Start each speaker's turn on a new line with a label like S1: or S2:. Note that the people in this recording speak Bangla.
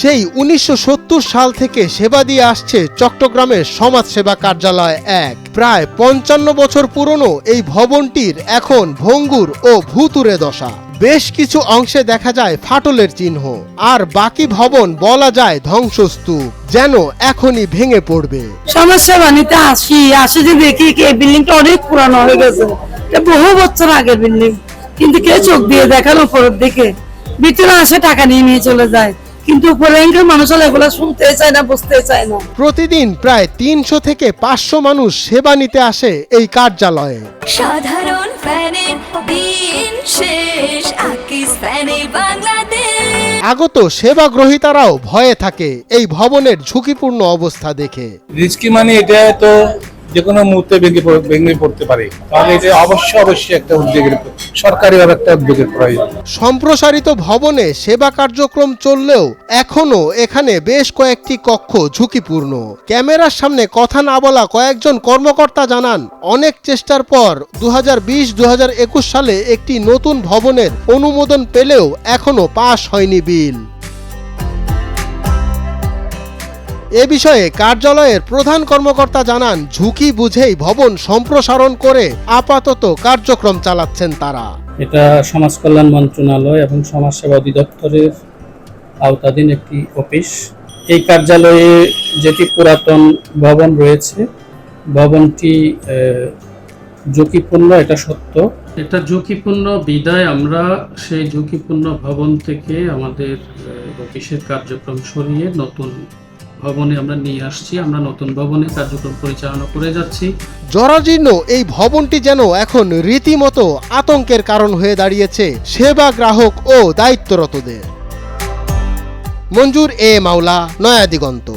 S1: সেই ১৯৭০ সাল থেকে সেবা দিয়ে আসছে চট্টগ্রামের সমাজসেবা কার্যালয় ১। প্রায় ৫৫ বছর পুরনো এই ভবনটির এখন ভঙ্গুর ও ভূতুড়ে দশা। বেশ কিছু অংশে দেখা যায় ফাটলের চিহ্ন, আর বাকি ভবন বলা যায় ধ্বংসস্তূপ, যেন এখনই ভেঙে পড়বে।
S2: সমাজসেবা নিতে আসি যে দেখি এই বিল্ডিংটা অনেক পুরানো হয়ে গেছে, এটা বহু বছর আগের বিল্ডিং, কিন্তু কেউ চোখ দিয়ে দেখানো উপরের দিকে, ভিতরে আসে টাকা নিয়ে চলে যায়, কিন্তু উপরের মানুষ এগুলো শুনতে চায় না, বুঝতে চায় না।
S1: প্রতিদিন প্রায় ৩০০ থেকে ৫০০ মানুষ সেবা নিতে আসে এই কার্যালয়ে।
S3: সাধারণ ফ্যানের দিন শেষ, আকিস ফ্যানে বাংলাদেশ।
S1: আগত সেবা গ্রহীতারাও ভয়ে থাকে এই ভবনের ঝুঁকিপূর্ণ অবস্থা দেখে।
S4: রিস্কি মানে এটা তো যে কোনো মুহূর্তে ভেঙে পড়তে পারে, তাহলে এটা অবশ্যই একটা উদ্যোগের, সরকারিভাবে একটা উদ্যোগের প্রয়োজন।
S1: সম্প্রসারিত ভবনে সেবা কার্যক্রম চললেও এখনো এখানে বেশ কয়েকটি কক্ষ ঝুঁকিপূর্ণ। ক্যামেরার সামনে কথা না বলা কয়েকজন কর্মকর্তা জানান, অনেক চেষ্টার পর 2020-2021 সালে একটি নতুন ভবনের অনুমোদন পেলেও এখনো পাস হয়নি বিল। এ বিষয়ে কার্যালয়ের প্রধান কর্মকর্তা জানান, ঝুঁকি বুঝেই ভবন সম্প্রসারণ করে আপাতত কার্যক্রম চালাচ্ছেন তারা।
S5: এটা সমাজ কল্যাণ মন্ত্রণালয় এবং সমাজসেবা অধিদপ্তরের আওতাধীন একটি অফিস। এই কার্যালয়ে যেটি পুরাতন ভবন রয়েছে, ভবনটি ঝুঁকিপূর্ণ, এটা সত্য। এটা ঝুঁকিপূর্ণ বিদায় আমরা সেই ঝুঁকিপূর্ণ ভবন থেকে আমাদের অফিসের কার্যক্রম সরিয়ে নতুন ভবনে আমরা নিয়ে আসছি। আমরা নতুন ভবনে কার্যক্রম পরিচালনা করে যাচ্ছি।
S1: জরাজীর্ণ এই ভবনটি যেন এখন রীতিমতো আতঙ্কের কারণ হয়ে দাঁড়িয়েছে সেবা গ্রাহক ও দায়িত্বরতদের। মঞ্জুর এ মাওলা, নয়া দিগন্ত।